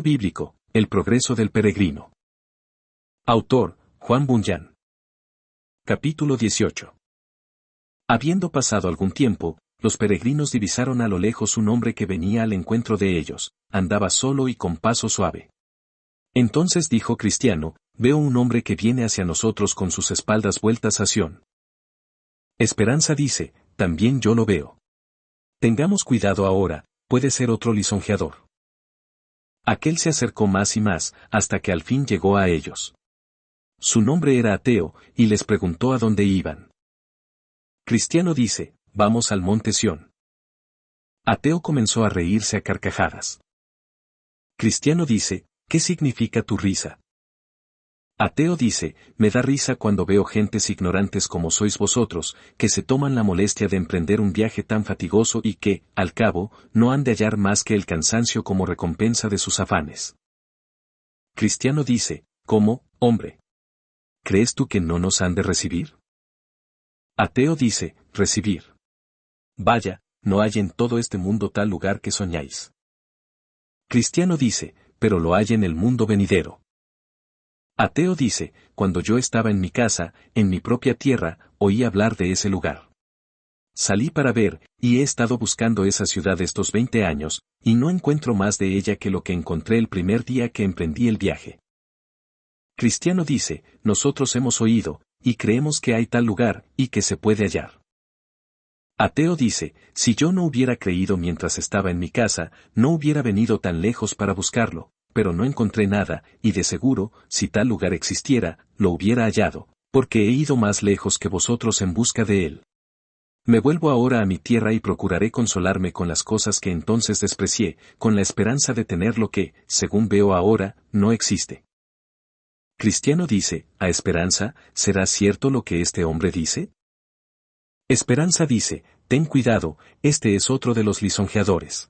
Bíblico, El progreso del peregrino. Autor, Juan Bunyan. Capítulo 18. Habiendo pasado algún tiempo, los peregrinos divisaron a lo lejos un hombre que venía al encuentro de ellos, andaba solo y con paso suave. Entonces dijo Cristiano, veo un hombre que viene hacia nosotros con sus espaldas vueltas a Sión. Esperanza dice, también yo lo veo. Tengamos cuidado ahora, puede ser otro lisonjeador. Aquel se acercó más y más, hasta que al fin llegó a ellos. Su nombre era Ateo, y les preguntó a dónde iban. Cristiano dice, vamos al monte Sión. Ateo comenzó a reírse a carcajadas. Cristiano dice, ¿qué significa tu risa? Ateo dice, me da risa cuando veo gentes ignorantes como sois vosotros, que se toman la molestia de emprender un viaje tan fatigoso y que, al cabo, no han de hallar más que el cansancio como recompensa de sus afanes. Cristiano dice, ¿cómo, hombre? ¿Crees tú que no nos han de recibir? Ateo dice, recibir. Vaya, no hay en todo este mundo tal lugar que soñáis. Cristiano dice, pero lo hay en el mundo venidero. Ateo dice, cuando yo estaba en mi casa, en mi propia tierra, oí hablar de ese lugar. Salí para ver, y he estado buscando esa ciudad estos 20 años, y no encuentro más de ella que lo que encontré el primer día que emprendí el viaje. Cristiano dice, nosotros hemos oído, y creemos que hay tal lugar, y que se puede hallar. Ateo dice, si yo no hubiera creído mientras estaba en mi casa, no hubiera venido tan lejos para buscarlo, pero no encontré nada, y de seguro, si tal lugar existiera, lo hubiera hallado, porque he ido más lejos que vosotros en busca de él. Me vuelvo ahora a mi tierra y procuraré consolarme con las cosas que entonces desprecié, con la esperanza de tener lo que, según veo ahora, no existe. Cristiano dice, ¿a Esperanza, será cierto lo que este hombre dice? Esperanza dice, ten cuidado, este es otro de los lisonjeadores.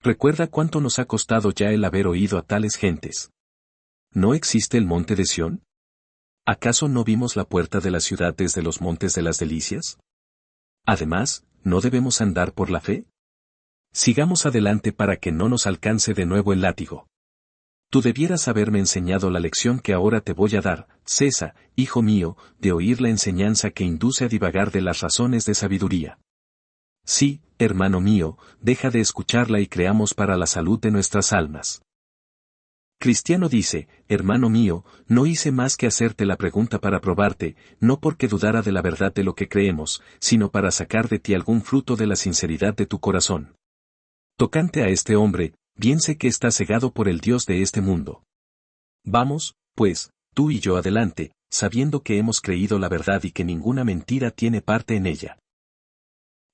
Recuerda cuánto nos ha costado ya el haber oído a tales gentes. ¿No existe el monte de Sión? ¿Acaso no vimos la puerta de la ciudad desde los montes de las delicias? Además, ¿no debemos andar por la fe? Sigamos adelante para que no nos alcance de nuevo el látigo. Tú debieras haberme enseñado la lección que ahora te voy a dar, cesa, hijo mío, de oír la enseñanza que induce a divagar de las razones de sabiduría. Sí, hermano mío, deja de escucharla y creamos para la salud de nuestras almas. Cristiano dice, hermano mío, no hice más que hacerte la pregunta para probarte, no porque dudara de la verdad de lo que creemos, sino para sacar de ti algún fruto de la sinceridad de tu corazón. Tocante a este hombre, bien sé que está cegado por el Dios de este mundo. Vamos, pues, tú y yo adelante, sabiendo que hemos creído la verdad y que ninguna mentira tiene parte en ella.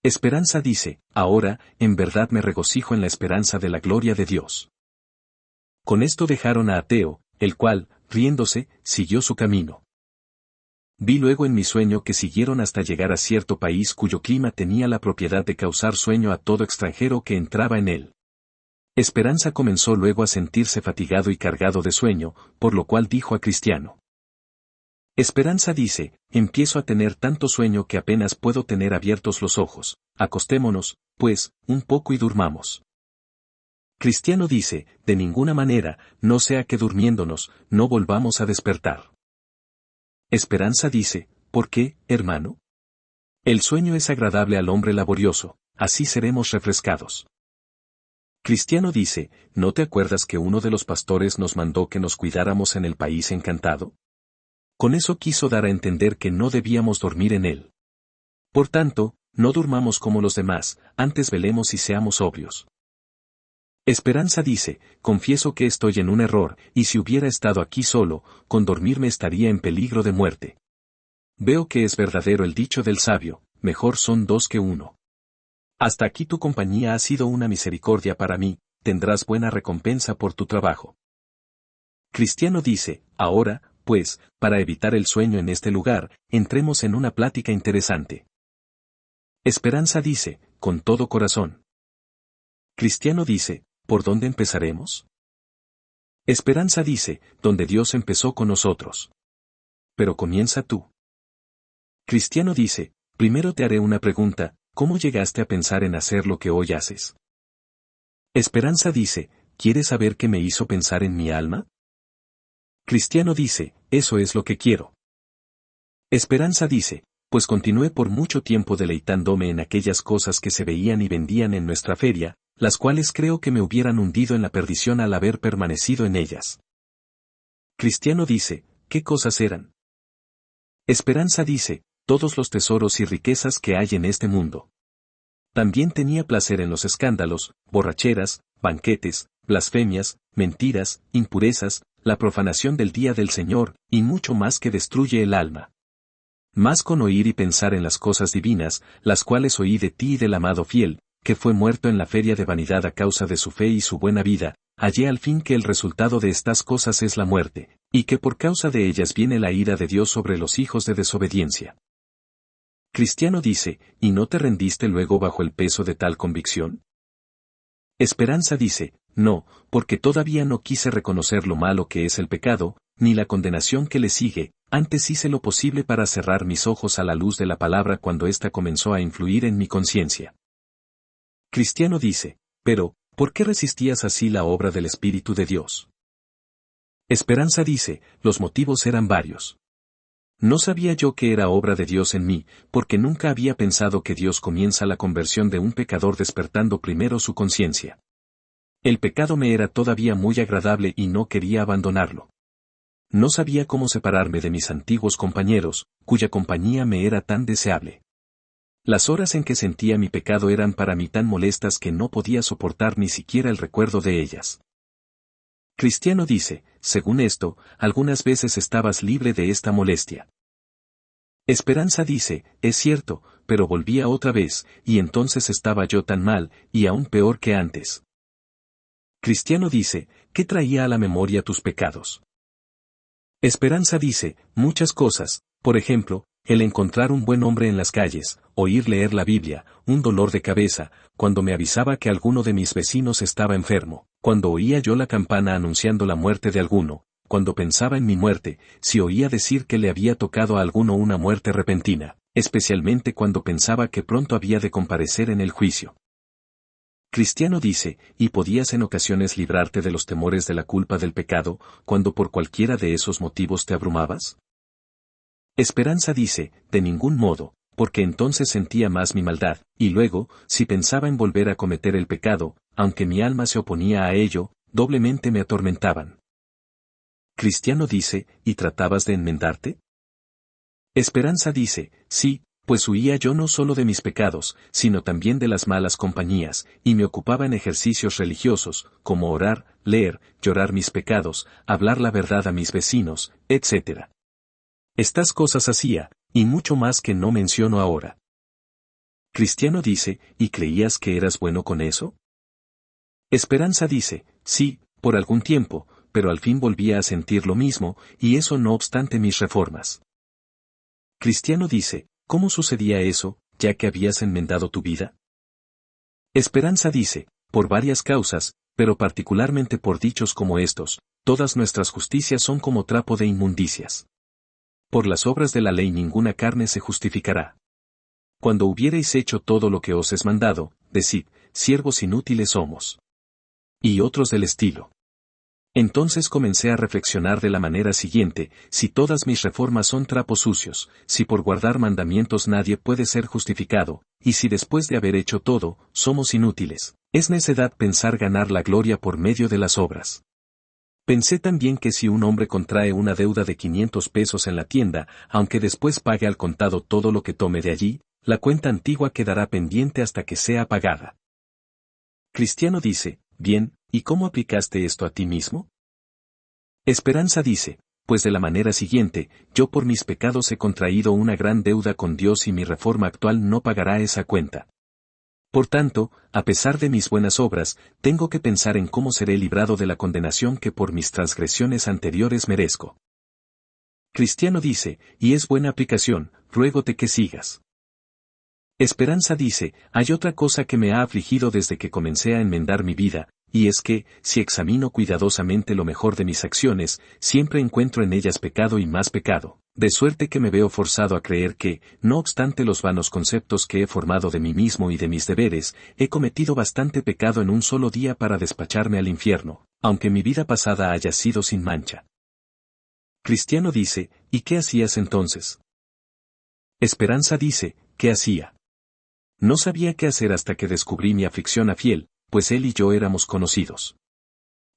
Esperanza dice, ahora, en verdad me regocijo en la esperanza de la gloria de Dios. Con esto dejaron a Ateo, el cual, riéndose, siguió su camino. Vi luego en mi sueño que siguieron hasta llegar a cierto país cuyo clima tenía la propiedad de causar sueño a todo extranjero que entraba en él. Esperanza comenzó luego a sentirse fatigado y cargado de sueño, por lo cual dijo a Cristiano. Esperanza dice, empiezo a tener tanto sueño que apenas puedo tener abiertos los ojos, acostémonos, pues, un poco y durmamos. Cristiano dice, de ninguna manera, no sea que durmiéndonos, no volvamos a despertar. Esperanza dice, ¿por qué, hermano? El sueño es agradable al hombre laborioso, así seremos refrescados. Cristiano dice, ¿no te acuerdas que uno de los pastores nos mandó que nos cuidáramos en el país encantado? Con eso quiso dar a entender que no debíamos dormir en él. Por tanto, no durmamos como los demás, antes velemos y seamos sobrios. Esperanza dice, confieso que estoy en un error, y si hubiera estado aquí solo, con dormirme estaría en peligro de muerte. Veo que es verdadero el dicho del sabio, mejor son dos que uno. Hasta aquí tu compañía ha sido una misericordia para mí, tendrás buena recompensa por tu trabajo. Cristiano dice, ahora, pues, para evitar el sueño en este lugar, entremos en una plática interesante. Esperanza dice, con todo corazón. Cristiano dice, ¿por dónde empezaremos? Esperanza dice, donde Dios empezó con nosotros. Pero comienza tú. Cristiano dice, primero te haré una pregunta, ¿cómo llegaste a pensar en hacer lo que hoy haces? Esperanza dice, ¿quieres saber qué me hizo pensar en mi alma? Cristiano dice, eso es lo que quiero. Esperanza dice, pues continué por mucho tiempo deleitándome en aquellas cosas que se veían y vendían en nuestra feria, las cuales creo que me hubieran hundido en la perdición al haber permanecido en ellas. Cristiano dice, ¿qué cosas eran? Esperanza dice, todos los tesoros y riquezas que hay en este mundo. También tenía placer en los escándalos, borracheras, banquetes, blasfemias, mentiras, impurezas, la profanación del día del Señor, y mucho más que destruye el alma. Más con oír y pensar en las cosas divinas, las cuales oí de ti y del amado fiel, que fue muerto en la feria de vanidad a causa de su fe y su buena vida, hallé al fin que el resultado de estas cosas es la muerte, y que por causa de ellas viene la ira de Dios sobre los hijos de desobediencia. Cristiano dice, ¿y no te rendiste luego bajo el peso de tal convicción? Esperanza dice, no, porque todavía no quise reconocer lo malo que es el pecado, ni la condenación que le sigue, antes hice lo posible para cerrar mis ojos a la luz de la palabra cuando ésta comenzó a influir en mi conciencia. Cristiano dice, pero, ¿por qué resistías así la obra del Espíritu de Dios? Esperanza dice, los motivos eran varios. No sabía yo que era obra de Dios en mí, porque nunca había pensado que Dios comienza la conversión de un pecador despertando primero su conciencia. El pecado me era todavía muy agradable y no quería abandonarlo. No sabía cómo separarme de mis antiguos compañeros, cuya compañía me era tan deseable. Las horas en que sentía mi pecado eran para mí tan molestas que no podía soportar ni siquiera el recuerdo de ellas. Cristiano dice, según esto, algunas veces estabas libre de esta molestia. Esperanza dice, es cierto, pero volvía otra vez, y entonces estaba yo tan mal, y aún peor que antes. Cristiano dice, ¿qué traía a la memoria tus pecados? Esperanza dice, muchas cosas, por ejemplo, el encontrar un buen hombre en las calles, oír leer la Biblia, un dolor de cabeza, cuando me avisaba que alguno de mis vecinos estaba enfermo, cuando oía yo la campana anunciando la muerte de alguno, cuando pensaba en mi muerte, si oía decir que le había tocado a alguno una muerte repentina, especialmente cuando pensaba que pronto había de comparecer en el juicio. Cristiano dice, ¿y podías en ocasiones librarte de los temores de la culpa del pecado, cuando por cualquiera de esos motivos te abrumabas? Esperanza dice, de ningún modo, porque entonces sentía más mi maldad, y luego, si pensaba en volver a cometer el pecado, aunque mi alma se oponía a ello, doblemente me atormentaban. Cristiano dice, ¿y tratabas de enmendarte? Esperanza dice, sí, pues huía yo no solo de mis pecados, sino también de las malas compañías, y me ocupaba en ejercicios religiosos, como orar, leer, llorar mis pecados, hablar la verdad a mis vecinos, etc. Estas cosas hacía, y mucho más que no menciono ahora. Cristiano dice, ¿y creías que eras bueno con eso? Esperanza dice, sí, por algún tiempo, pero al fin volvía a sentir lo mismo, y eso no obstante mis reformas. Cristiano dice, ¿cómo sucedía eso, ya que habías enmendado tu vida? Esperanza dice, por varias causas, pero particularmente por dichos como estos, todas nuestras justicias son como trapo de inmundicias. Por las obras de la ley ninguna carne se justificará. Cuando hubiereis hecho todo lo que os es mandado, decid, siervos inútiles somos. Y otros del estilo. Entonces comencé a reflexionar de la manera siguiente, si todas mis reformas son trapos sucios, si por guardar mandamientos nadie puede ser justificado, y si después de haber hecho todo, somos inútiles, es necedad pensar ganar la gloria por medio de las obras. Pensé también que si un hombre contrae una deuda de 500 pesos en la tienda, aunque después pague al contado todo lo que tome de allí, la cuenta antigua quedará pendiente hasta que sea pagada. Cristiano dice, bien, ¿y cómo aplicaste esto a ti mismo? Esperanza dice, pues de la manera siguiente, yo por mis pecados he contraído una gran deuda con Dios y mi reforma actual no pagará esa cuenta. Por tanto, a pesar de mis buenas obras, tengo que pensar en cómo seré librado de la condenación que por mis transgresiones anteriores merezco. Cristiano dice, y es buena aplicación, ruégote que sigas. Esperanza dice, hay otra cosa que me ha afligido desde que comencé a enmendar mi vida, y es que, si examino cuidadosamente lo mejor de mis acciones, siempre encuentro en ellas pecado y más pecado, De suerte que me veo forzado a creer que, no obstante los vanos conceptos que he formado de mí mismo y de mis deberes, he cometido bastante pecado en un solo día para despacharme al infierno, aunque mi vida pasada haya sido sin mancha. Cristiano dice, ¿y qué hacías entonces? Esperanza dice, ¿qué hacía? No sabía qué hacer hasta que descubrí mi aflicción a Fiel, pues él y yo éramos conocidos.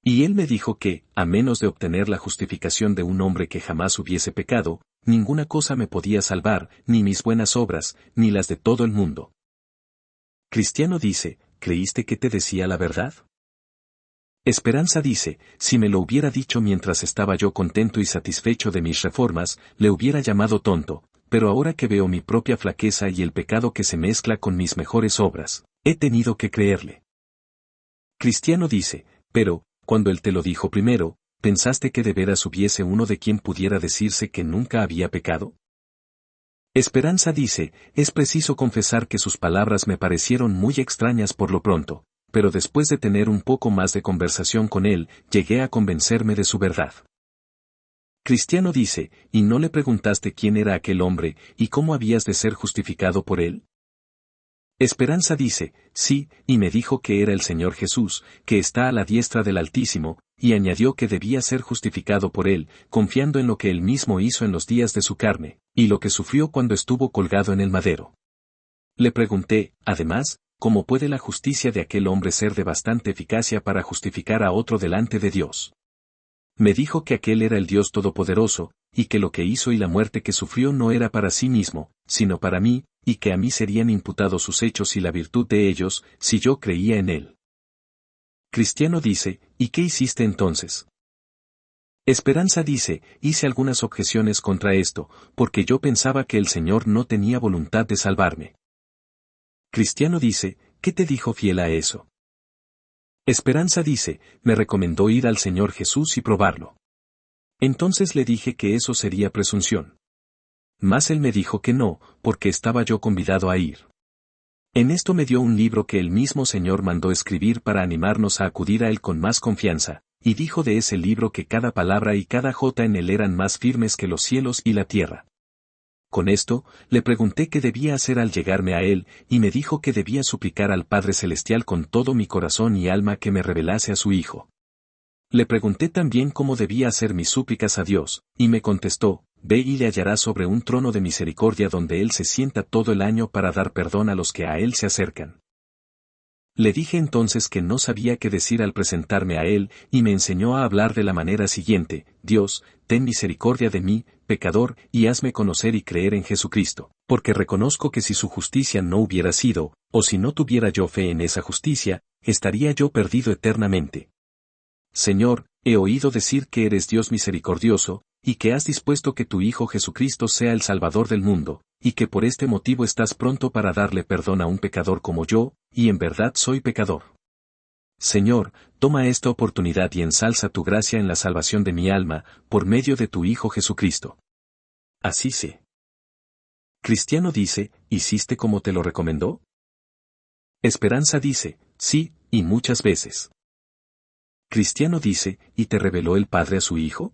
Y él me dijo que, a menos de obtener la justificación de un hombre que jamás hubiese pecado, ninguna cosa me podía salvar, ni mis buenas obras, ni las de todo el mundo. Cristiano dice, ¿creíste que te decía la verdad? Esperanza dice, si me lo hubiera dicho mientras estaba yo contento y satisfecho de mis reformas, le hubiera llamado tonto, pero ahora que veo mi propia flaqueza y el pecado que se mezcla con mis mejores obras, he tenido que creerle. Cristiano dice, pero, cuando él te lo dijo primero, ¿pensaste que de veras hubiese uno de quien pudiera decirse que nunca había pecado? Esperanza dice, es preciso confesar que sus palabras me parecieron muy extrañas por lo pronto, pero después de tener un poco más de conversación con él, llegué a convencerme de su verdad. Cristiano dice, ¿y no le preguntaste quién era aquel hombre, y cómo habías de ser justificado por él? Esperanza dice, sí, y me dijo que era el Señor Jesús, que está a la diestra del Altísimo, y añadió que debía ser justificado por él, confiando en lo que él mismo hizo en los días de su carne, y lo que sufrió cuando estuvo colgado en el madero. Le pregunté, además, ¿cómo puede la justicia de aquel hombre ser de bastante eficacia para justificar a otro delante de Dios? Me dijo que aquel era el Dios Todopoderoso, y que lo que hizo y la muerte que sufrió no era para sí mismo, sino para mí, y que a mí serían imputados sus hechos y la virtud de ellos, si yo creía en él. Cristiano dice, ¿y qué hiciste entonces? Esperanza dice, hice algunas objeciones contra esto, porque yo pensaba que el Señor no tenía voluntad de salvarme. Cristiano dice, ¿qué te dijo Fiel a eso? Esperanza dice, me recomendó ir al Señor Jesús y probarlo. Entonces le dije que eso sería presunción. Mas él me dijo que no, porque estaba yo convidado a ir. En esto me dio un libro que el mismo Señor mandó escribir para animarnos a acudir a él con más confianza, y dijo de ese libro que cada palabra y cada jota en él eran más firmes que los cielos y la tierra. Con esto, le pregunté qué debía hacer al llegarme a él, y me dijo que debía suplicar al Padre Celestial con todo mi corazón y alma que me revelase a su Hijo. Le pregunté también cómo debía hacer mis súplicas a Dios, y me contestó, ve y le hallarás sobre un trono de misericordia donde Él se sienta todo el año para dar perdón a los que a Él se acercan. Le dije entonces que no sabía qué decir al presentarme a Él, y me enseñó a hablar de la manera siguiente, Dios, ten misericordia de mí, pecador, y hazme conocer y creer en Jesucristo, porque reconozco que si su justicia no hubiera sido, o si no tuviera yo fe en esa justicia, estaría yo perdido eternamente. Señor, he oído decir que eres Dios misericordioso, y que has dispuesto que tu Hijo Jesucristo sea el Salvador del mundo, y que por este motivo estás pronto para darle perdón a un pecador como yo, y en verdad soy pecador. Señor, toma esta oportunidad y ensalza tu gracia en la salvación de mi alma, por medio de tu Hijo Jesucristo. Así sé. Cristiano dice, ¿hiciste como te lo recomendó? Esperanza dice, sí, y muchas veces. Cristiano dice, ¿y te reveló el Padre a su Hijo?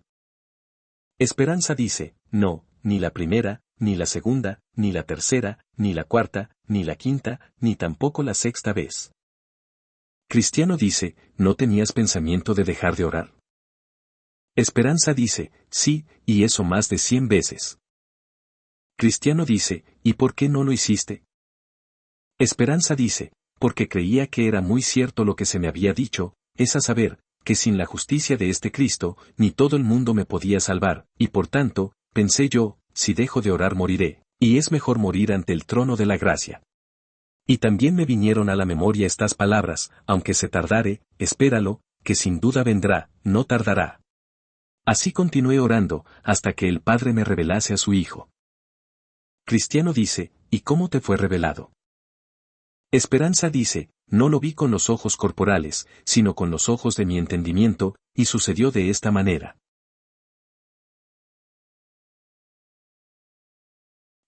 Esperanza dice, no, ni la primera, ni la segunda, ni la tercera, ni la cuarta, ni la quinta, ni tampoco la sexta vez. Cristiano dice, ¿no tenías pensamiento de dejar de orar? Esperanza dice, sí, y eso más de 100 veces. Cristiano dice, ¿y por qué no lo hiciste? Esperanza dice, porque creía que era muy cierto lo que se me había dicho, es a saber, que sin la justicia de este Cristo, ni todo el mundo me podía salvar, y por tanto, pensé yo, si dejo de orar moriré, y es mejor morir ante el trono de la gracia. Y también me vinieron a la memoria estas palabras, aunque se tardare, espéralo, que sin duda vendrá, no tardará. Así continué orando, hasta que el Padre me revelase a su Hijo. Cristiano dice, ¿y cómo te fue revelado? Esperanza dice, no lo vi con los ojos corporales, sino con los ojos de mi entendimiento, y sucedió de esta manera.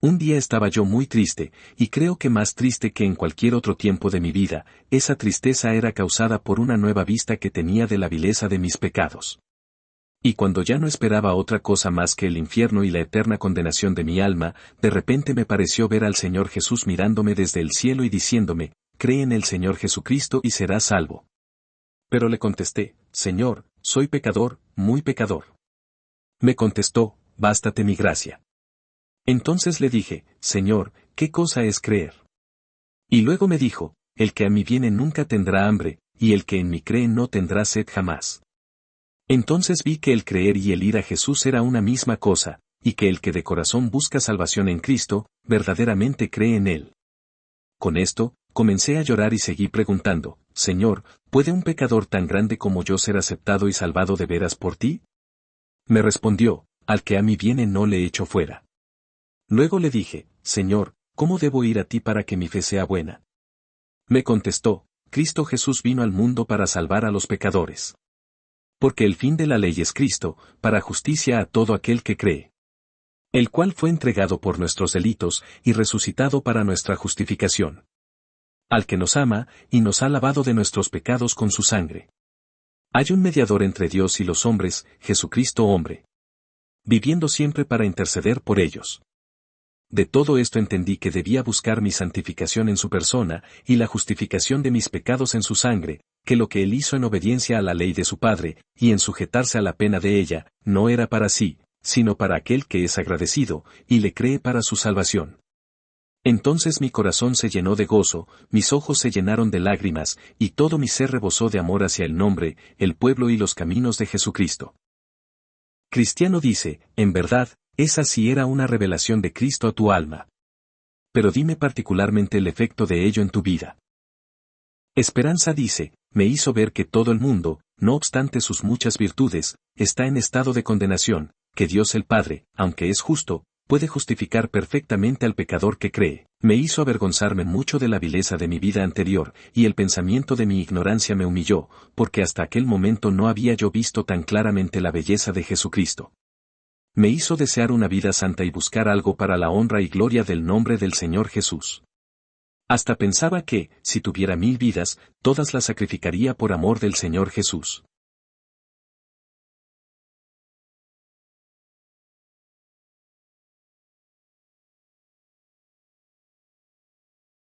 Un día estaba yo muy triste, y creo que más triste que en cualquier otro tiempo de mi vida, esa tristeza era causada por una nueva vista que tenía de la vileza de mis pecados. Y cuando ya no esperaba otra cosa más que el infierno y la eterna condenación de mi alma, de repente me pareció ver al Señor Jesús mirándome desde el cielo y diciéndome, cree en el Señor Jesucristo y serás salvo. Pero le contesté, Señor, soy pecador, muy pecador. Me contestó, bástate mi gracia. Entonces le dije, Señor, ¿qué cosa es creer? Y luego me dijo, el que a mí viene nunca tendrá hambre, y el que en mí cree no tendrá sed jamás. Entonces vi que el creer y el ir a Jesús era una misma cosa, y que el que de corazón busca salvación en Cristo, verdaderamente cree en Él. Con esto, comencé a llorar y seguí preguntando, Señor, ¿puede un pecador tan grande como yo ser aceptado y salvado de veras por ti? Me respondió, al que a mí viene no le echo fuera. Luego le dije, Señor, ¿cómo debo ir a ti para que mi fe sea buena? Me contestó, Cristo Jesús vino al mundo para salvar a los pecadores. Porque el fin de la ley es Cristo, para justicia a todo aquel que cree. El cual fue entregado por nuestros delitos y resucitado para nuestra justificación. Al que nos ama, y nos ha lavado de nuestros pecados con su sangre. Hay un mediador entre Dios y los hombres, Jesucristo hombre. Viviendo siempre para interceder por ellos. De todo esto entendí que debía buscar mi santificación en su persona, y la justificación de mis pecados en su sangre, que lo que él hizo en obediencia a la ley de su Padre, y en sujetarse a la pena de ella, no era para sí, sino para aquel que es agradecido, y le cree para su salvación. Entonces mi corazón se llenó de gozo, mis ojos se llenaron de lágrimas, y todo mi ser rebosó de amor hacia el nombre, el pueblo y los caminos de Jesucristo. Cristiano dice, en verdad, esa sí era una revelación de Cristo a tu alma. Pero dime particularmente el efecto de ello en tu vida. Esperanza dice, me hizo ver que todo el mundo, no obstante sus muchas virtudes, está en estado de condenación, que Dios el Padre, aunque es justo, puede justificar perfectamente al pecador que cree. Me hizo avergonzarme mucho de la vileza de mi vida anterior, y el pensamiento de mi ignorancia me humilló, porque hasta aquel momento no había yo visto tan claramente la belleza de Jesucristo. Me hizo desear una vida santa y buscar algo para la honra y gloria del nombre del Señor Jesús. Hasta pensaba que, si tuviera 1000 vidas, todas las sacrificaría por amor del Señor Jesús.